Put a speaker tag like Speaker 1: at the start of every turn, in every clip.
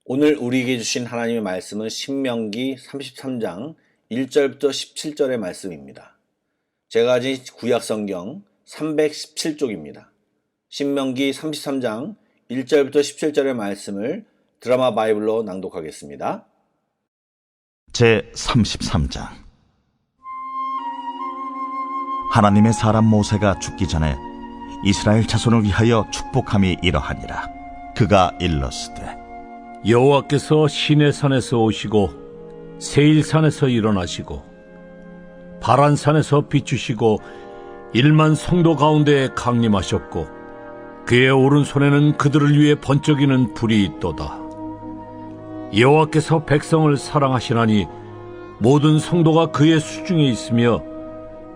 Speaker 1: 오늘 우리에게 주신 하나님의 말씀은 신명기 33장 1절부터 17절의 말씀입니다. 제가 가진 구약성경 317쪽입니다. 신명기 33장 1절부터 17절의 말씀을 드라마 바이블로 낭독하겠습니다.
Speaker 2: 제33장. 하나님의 사람 모세가 죽기 전에 이스라엘 자손을 위하여 축복함이 이러하니라. 그가 일렀으되
Speaker 3: 여호와께서 시내산에서 오시고 세일산에서 일어나시고 바란산에서 비추시고 1만 성도 가운데 강림하셨고 그의 오른손에는 그들을 위해 번쩍이는 불이 있도다. 여호와께서 백성을 사랑하시나니 모든 성도가 그의 수중에 있으며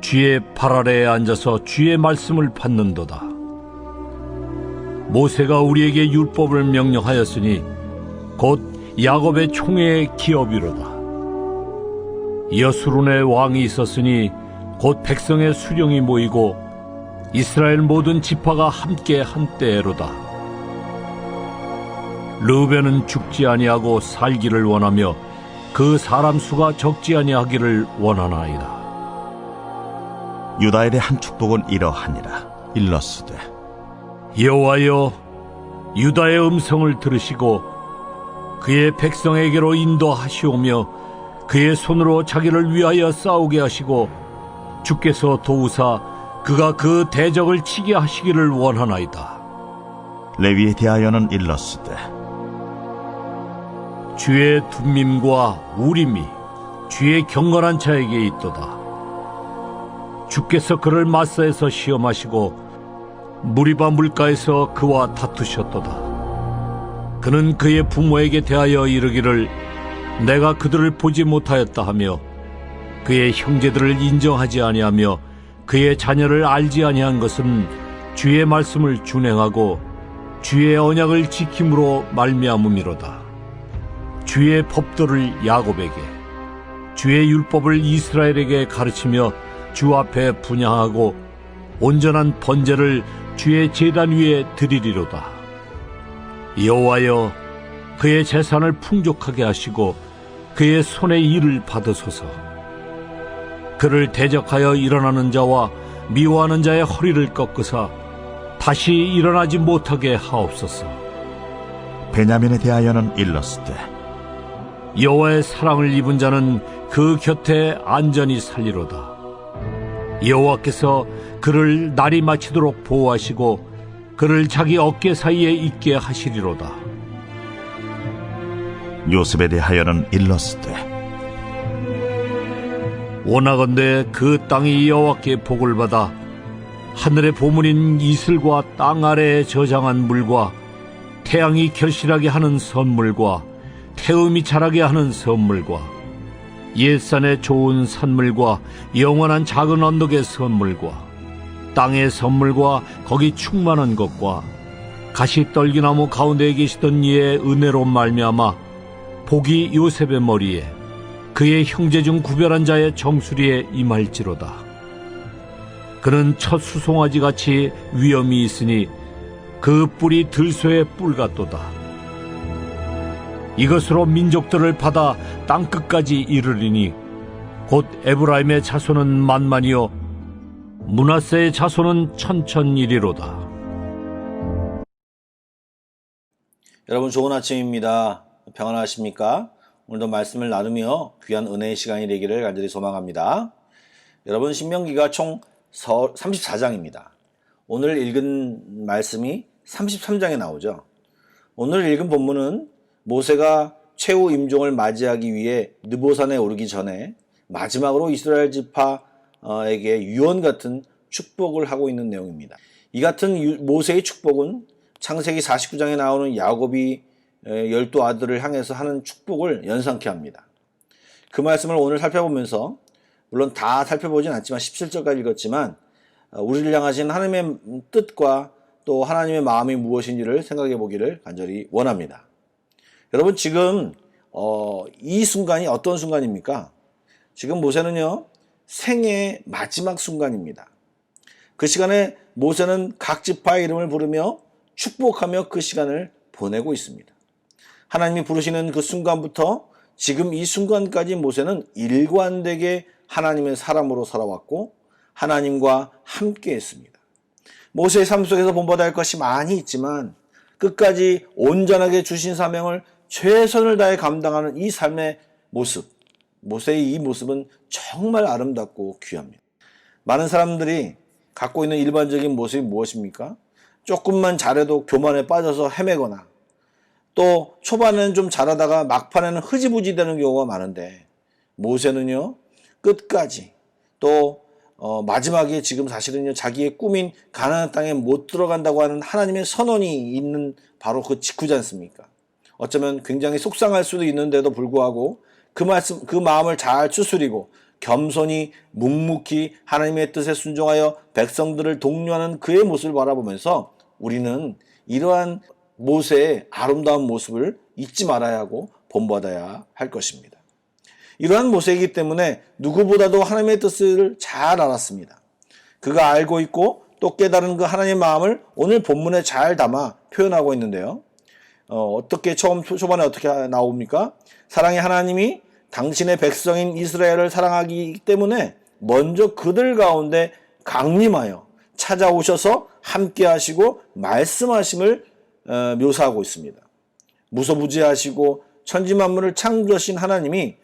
Speaker 3: 주의 발 아래에 앉아서 주의 말씀을 받는도다. 모세가 우리에게 율법을 명령하였으니 곧 야곱의 총회의 기업이로다. 여수론의 왕이 있었으니 곧 백성의 수령이 모이고 이스라엘 모든 지파가 함께 한때로다. 르우벤은 죽지 아니하고 살기를 원하며 그 사람 수가 적지 아니하기를 원하나이다.
Speaker 2: 유다에 대한 축복은 이러하니라. 일렀으되
Speaker 3: 여호와여, 유다의 음성을 들으시고 그의 백성에게로 인도하시오며 그의 손으로 자기를 위하여 싸우게 하시고 주께서 도우사 그가 그 대적을 치게 하시기를 원하나이다.
Speaker 2: 레위에 대하여는 일렀으되
Speaker 3: 주의 둠밈과 우림이 주의 경건한 자에게 있도다. 주께서 그를 마사에서 시험하시고 무리바 물가에서 그와 다투셨도다. 그는 그의 부모에게 대하여 이르기를 내가 그들을 보지 못하였다 하며 그의 형제들을 인정하지 아니하며 그의 자녀를 알지 아니한 것은 주의 말씀을 준행하고 주의 언약을 지킴으로 말미암음이로다. 주의 법도를 야곱에게 주의 율법을 이스라엘에게 가르치며 주 앞에 분향하고 온전한 번제를 주의 제단 위에 드리리로다. 여호와여, 그의 재산을 풍족하게 하시고 그의 손의 일을 받으소서. 그를 대적하여 일어나는 자와 미워하는 자의 허리를 꺾으사 다시 일어나지 못하게 하옵소서.
Speaker 2: 베냐민에 대하여는 일렀으되
Speaker 3: 여호와의 사랑을 입은 자는 그 곁에 안전히 살리로다. 여호와께서 그를 날이 마치도록 보호하시고 그를 자기 어깨 사이에 있게 하시리로다.
Speaker 2: 요셉에 대하여는 일렀으되
Speaker 3: 원하건대 그 땅이 여호와께 복을 받아 하늘의 보물인 이슬과 땅 아래에 저장한 물과 태양이 결실하게 하는 선물과 태음이 자라게 하는 선물과 옛산의 좋은 산물과 영원한 작은 언덕의 선물과 땅의 선물과 거기 충만한 것과 가시떨기나무 가운데에 계시던 이의 은혜로 말미암아 복이 요셉의 머리에 그의 형제 중 구별한 자의 정수리에 임할지로다. 그는 첫 수송아지 같이 위엄이 있으니 그 뿔이 들소의 뿔 같도다. 이것으로 민족들을 받아 땅끝까지 이르리니 곧 에브라임의 자손은 만만이요 므낫세의 자손은 천천이리로다.
Speaker 1: 여러분 좋은 아침입니다. 평안하십니까? 오늘도 말씀을 나누며 귀한 은혜의 시간이 되기를 간절히 소망합니다. 여러분 신명기가 총 34장입니다. 오늘 읽은 말씀이 33장에 나오죠. 오늘 읽은 본문은 모세가 최후 임종을 맞이하기 위해 느보산에 오르기 전에 마지막으로 이스라엘 지파에게 유언 같은 축복을 하고 있는 내용입니다. 이 같은 모세의 축복은 창세기 49장에 나오는 야곱이 12 아들을 향해서 하는 축복을 연상케 합니다. 그 말씀을 오늘 살펴보면서 물론 다 살펴보진 않지만 17절까지 읽었지만 우리를 향하신 하나님의 뜻과 또 하나님의 마음이 무엇인지를 생각해 보기를 간절히 원합니다. 여러분 지금 이 순간이 어떤 순간입니까? 지금 모세는요 생애의 마지막 순간입니다. 그 시간에 모세는 각 지파의 이름을 부르며 축복하며 그 시간을 보내고 있습니다. 하나님이 부르시는 그 순간부터 지금 이 순간까지 모세는 일관되게 하나님의 사람으로 살아왔고 하나님과 함께 했습니다. 모세의 삶 속에서 본받아야 할 것이 많이 있지만 끝까지 온전하게 주신 사명을 최선을 다해 감당하는 이 삶의 모습, 모세의 이 모습은 정말 아름답고 귀합니다. 많은 사람들이 갖고 있는 일반적인 모습이 무엇입니까? 조금만 잘해도 교만에 빠져서 헤매거나 또 초반에는 좀 잘하다가 막판에는 흐지부지 되는 경우가 많은데 모세는요 끝까지 또 마지막에 지금 사실은요 자기의 꿈인 가나안 땅에 못 들어간다고 하는 하나님의 선언이 있는 바로 그 직후지 않습니까? 어쩌면 굉장히 속상할 수도 있는데도 불구하고 그 마음을 잘 추스리고 겸손히 묵묵히 하나님의 뜻에 순종하여 백성들을 독려하는 그의 모습을 바라보면서 우리는 이러한 모세의 아름다운 모습을 잊지 말아야 하고 본받아야 할 것입니다. 이러한 모세이기 때문에 누구보다도 하나님의 뜻을 잘 알았습니다. 그가 알고 있고 또 깨달은 그 하나님의 마음을 오늘 본문에 잘 담아 표현하고 있는데요. 어떻게 초반에 어떻게 나옵니까? 사랑의 하나님이 당신의 백성인 이스라엘을 사랑하기 때문에 먼저 그들 가운데 강림하여 찾아오셔서 함께 하시고 말씀하심을 묘사하고 있습니다. 무소부지하시고 천지만물을 창조하신 하나님이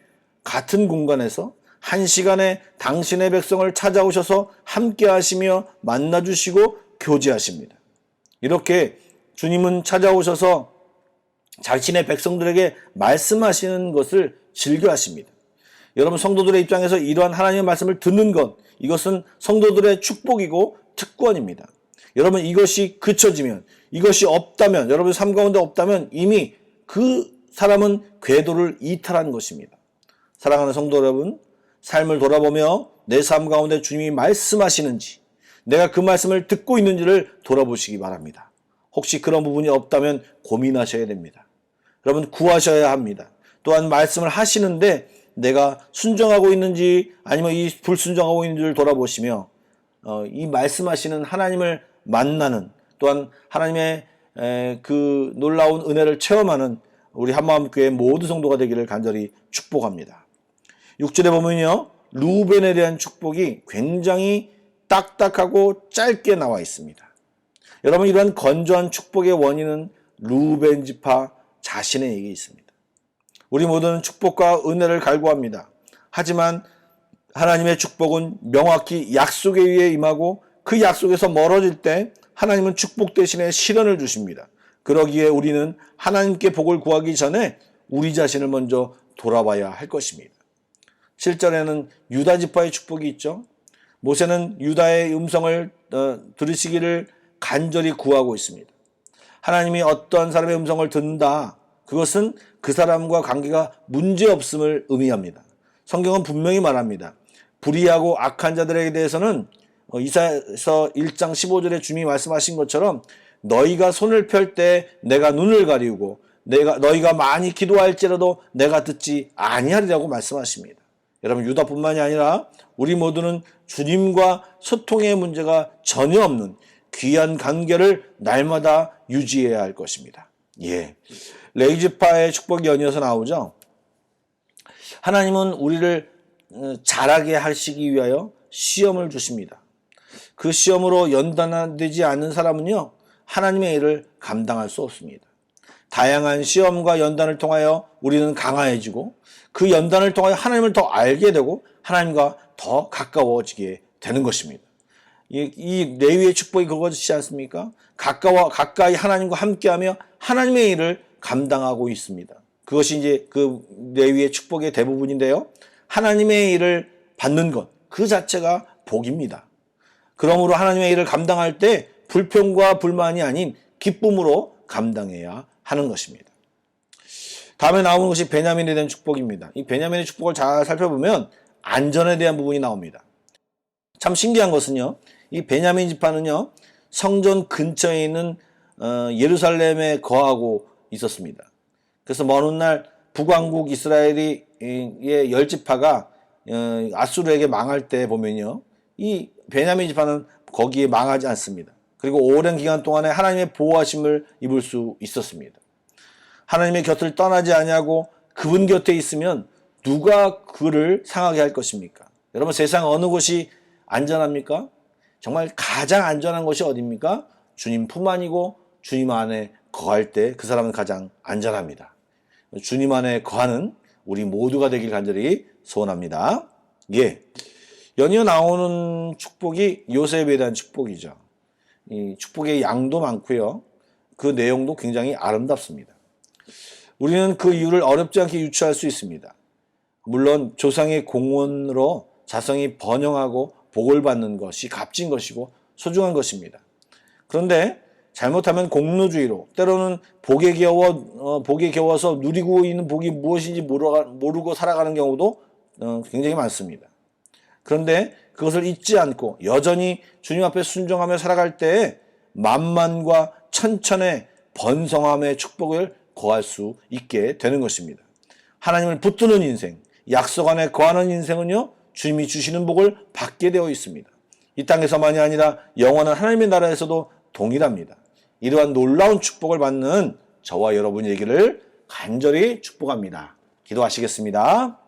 Speaker 1: 같은 공간에서 한 시간에 당신의 백성을 찾아오셔서 함께 하시며 만나주시고 교제하십니다. 이렇게 주님은 찾아오셔서 자신의 백성들에게 말씀하시는 것을 즐겨하십니다. 여러분 성도들의 입장에서 이러한 하나님의 말씀을 듣는 것, 이것은 성도들의 축복이고 특권입니다. 여러분 이것이 그쳐지면, 이것이 없다면, 여러분 삶 가운데 없다면 이미 그 사람은 궤도를 이탈한 것입니다. 사랑하는 성도 여러분, 삶을 돌아보며 내 삶 가운데 주님이 말씀하시는지, 내가 그 말씀을 듣고 있는지를 돌아보시기 바랍니다. 혹시 그런 부분이 없다면 고민하셔야 됩니다. 여러분 구하셔야 합니다. 또한 말씀을 하시는데 내가 순종하고 있는지 아니면 이 불순종하고 있는지를 돌아보시며 이 말씀하시는 하나님을 만나는 또한 하나님의 그 놀라운 은혜를 체험하는 우리 한마음교회 모든 성도가 되기를 간절히 축복합니다. 6절에 보면요 루벤에 대한 축복이 굉장히 딱딱하고 짧게 나와 있습니다. 여러분 이러한 건조한 축복의 원인은 루벤 지파 자신에게 있습니다. 우리 모두는 축복과 은혜를 갈구합니다. 하지만 하나님의 축복은 명확히 약속에 의해 임하고 그 약속에서 멀어질 때 하나님은 축복 대신에 시련을 주십니다. 그러기에 우리는 하나님께 복을 구하기 전에 우리 자신을 먼저 돌아봐야 할 것입니다. 7절에는 유다 지파의 축복이 있죠. 모세는 유다의 음성을 들으시기를 간절히 구하고 있습니다. 하나님이 어떤 사람의 음성을 듣는다. 그것은 그 사람과 관계가 문제없음을 의미합니다. 성경은 분명히 말합니다. 불의하고 악한 자들에 대해서는 이사야서 1장 15절에 주님이 말씀하신 것처럼 너희가 손을 펼 때 내가 눈을 가리우고 너희가 많이 기도할지라도 내가 듣지 아니하리라고 말씀하십니다. 여러분, 유다뿐만이 아니라 우리 모두는 주님과 소통의 문제가 전혀 없는 귀한 관계를 날마다 유지해야 할 것입니다. 예, 레위지파의 축복이 연이어서 나오죠. 하나님은 우리를 잘하게 하시기 위하여 시험을 주십니다. 그 시험으로 연단되지 않는 사람은요, 하나님의 일을 감당할 수 없습니다. 다양한 시험과 연단을 통하여 우리는 강화해지고, 그 연단을 통하여 하나님을 더 알게 되고 하나님과 더 가까워지게 되는 것입니다. 이 레위의 축복이 그것이지 않습니까? 가까이 하나님과 함께하며 하나님의 일을 감당하고 있습니다. 그것이 이제 그 레위의 축복의 대부분인데요. 하나님의 일을 받는 것, 그 자체가 복입니다. 그러므로 하나님의 일을 감당할 때 불평과 불만이 아닌 기쁨으로 감당해야 하는 것입니다. 다음에 나오는 것이 베냐민에 대한 축복입니다. 이 베냐민의 축복을 잘 살펴보면 안전에 대한 부분이 나옵니다. 참 신기한 것은요, 이 베냐민 지파는요, 성전 근처에 있는 예루살렘에 거하고 있었습니다. 그래서 먼 훗날 북왕국 이스라엘의 10지파가 아수르에게 망할 때 보면요, 이 베냐민 지파는 거기에 망하지 않습니다. 그리고 오랜 기간 동안에 하나님의 보호하심을 입을 수 있었습니다. 하나님의 곁을 떠나지 아니하고 그분 곁에 있으면 누가 그를 상하게 할 것입니까? 여러분, 세상 어느 곳이 안전합니까? 정말 가장 안전한 것이 어디입니까? 주님 품 안이고 주님 안에 거할 때 그 사람은 가장 안전합니다. 주님 안에 거하는 우리 모두가 되길 간절히 소원합니다. 예, 연이어 나오는 축복이 요셉에 대한 축복이죠. 이 축복의 양도 많고요, 그 내용도 굉장히 아름답습니다. 우리는 그 이유를 어렵지 않게 유추할 수 있습니다. 물론 조상의 공헌으로 자성이 번영하고 복을 받는 것이 값진 것이고 소중한 것입니다. 그런데 잘못하면 공로주의로, 때로는 복에 겨워서 누리고 있는 복이 무엇인지 모르고 살아가는 경우도 굉장히 많습니다. 그런데 그것을 잊지 않고 여전히 주님 앞에 순종하며 살아갈 때에 만만과 천천의 번성함의 축복을 거할 수 있게 되는 것입니다. 하나님을 붙드는 인생, 약속 안에 거하는 인생은요, 주님이 주시는 복을 받게 되어 있습니다. 이 땅에서만이 아니라 영원한 하나님의 나라에서도 동일합니다. 이러한 놀라운 축복을 받는 저와 여러분이 되기를 간절히 축복합니다. 기도하시겠습니다.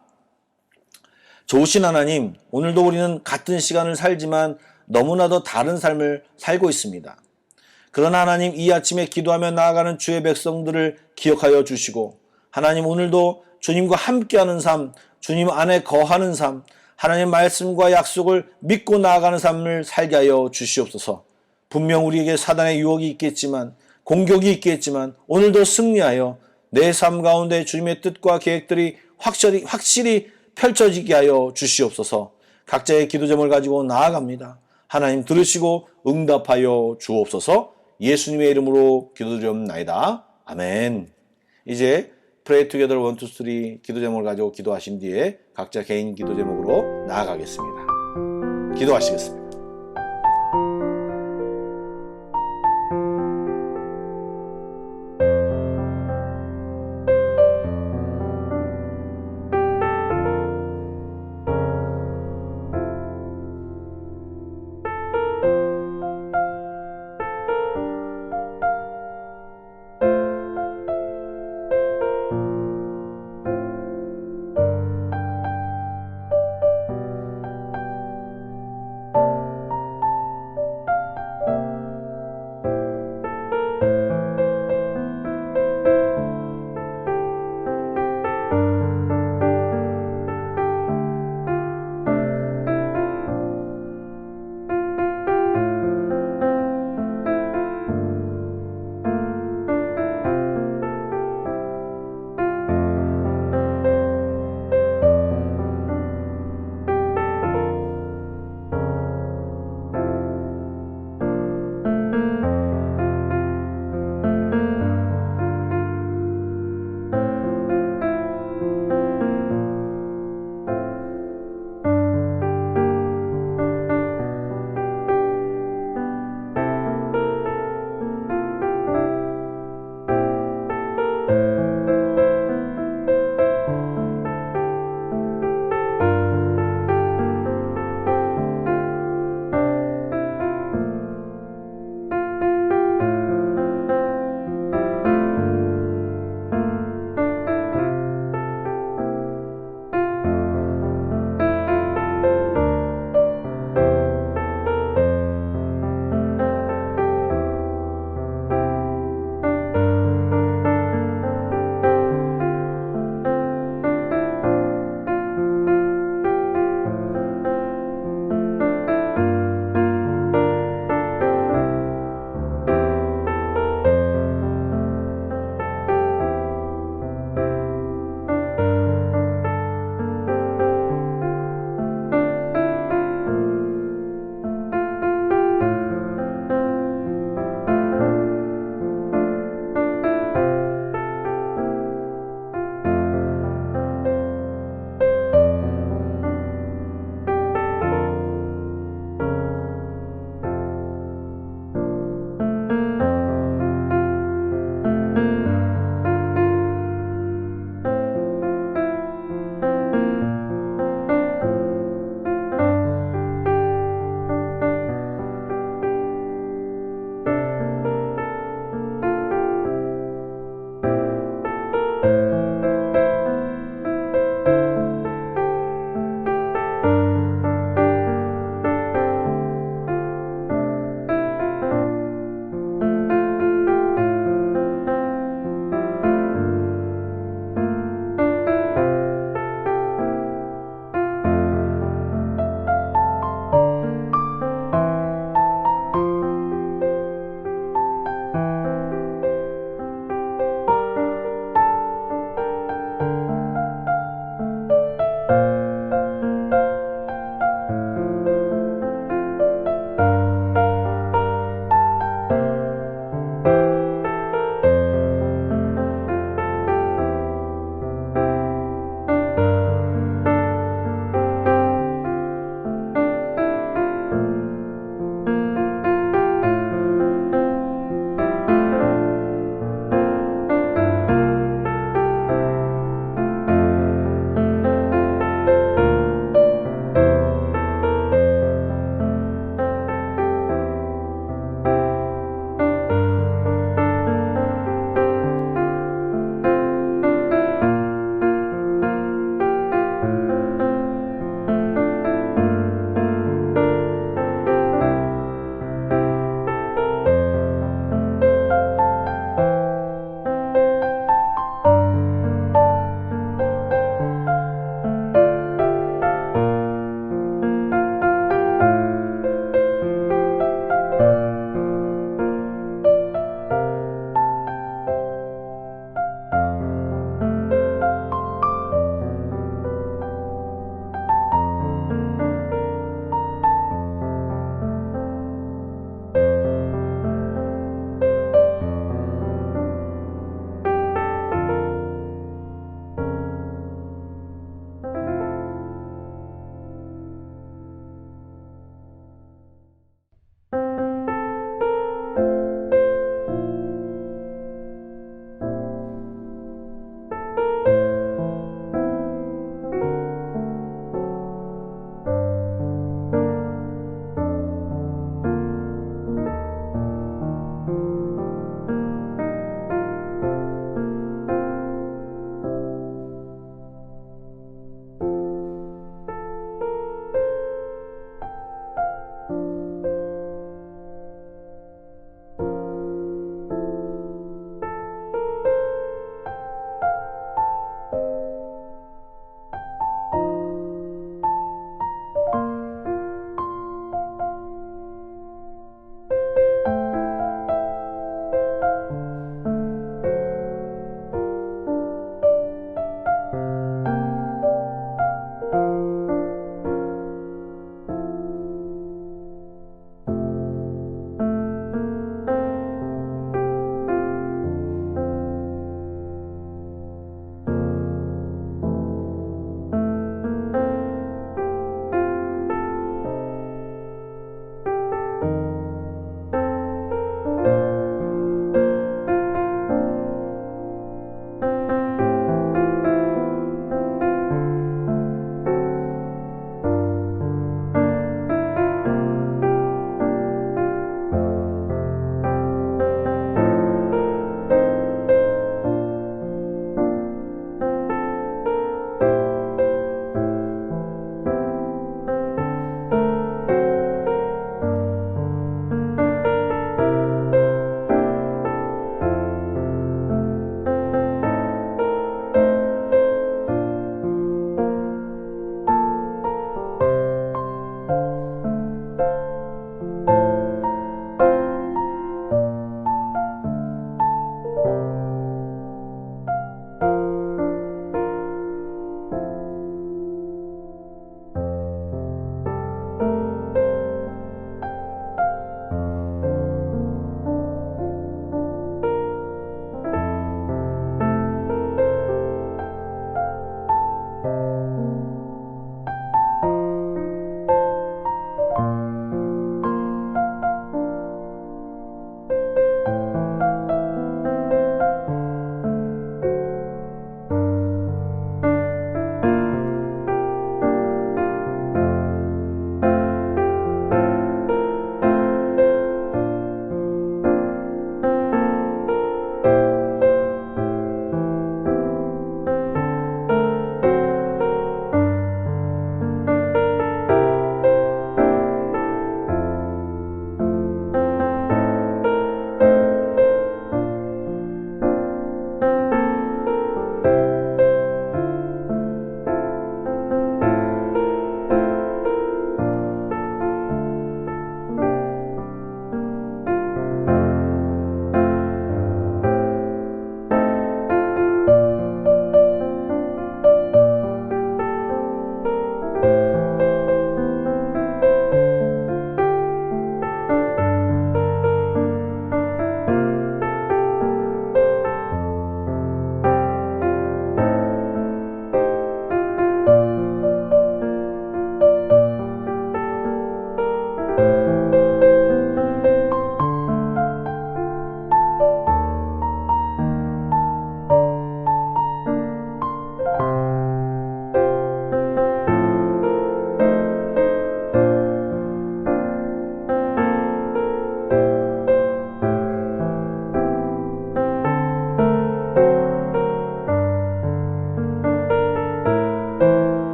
Speaker 1: 좋으신 하나님, 오늘도 우리는 같은 시간을 살지만 너무나도 다른 삶을 살고 있습니다. 그러나 하나님, 이 아침에 기도하며 나아가는 주의 백성들을 기억하여 주시고, 하나님, 오늘도 주님과 함께하는 삶, 주님 안에 거하는 삶, 하나님의 말씀과 약속을 믿고 나아가는 삶을 살게 하여 주시옵소서. 분명 우리에게 사단의 유혹이 있겠지만, 공격이 있겠지만 오늘도 승리하여 내 삶 가운데 주님의 뜻과 계획들이 확실히 펼쳐지게 하여 주시옵소서. 각자의 기도 제목을 가지고 나아갑니다. 하나님 들으시고 응답하여 주옵소서. 예수님의 이름으로 기도드리옵나이다. 아멘. 이제 Pray Together 1, 2, 3 기도 제목을 가지고 기도하신 뒤에 각자 개인 기도 제목으로 나아가겠습니다. 기도하시겠습니다.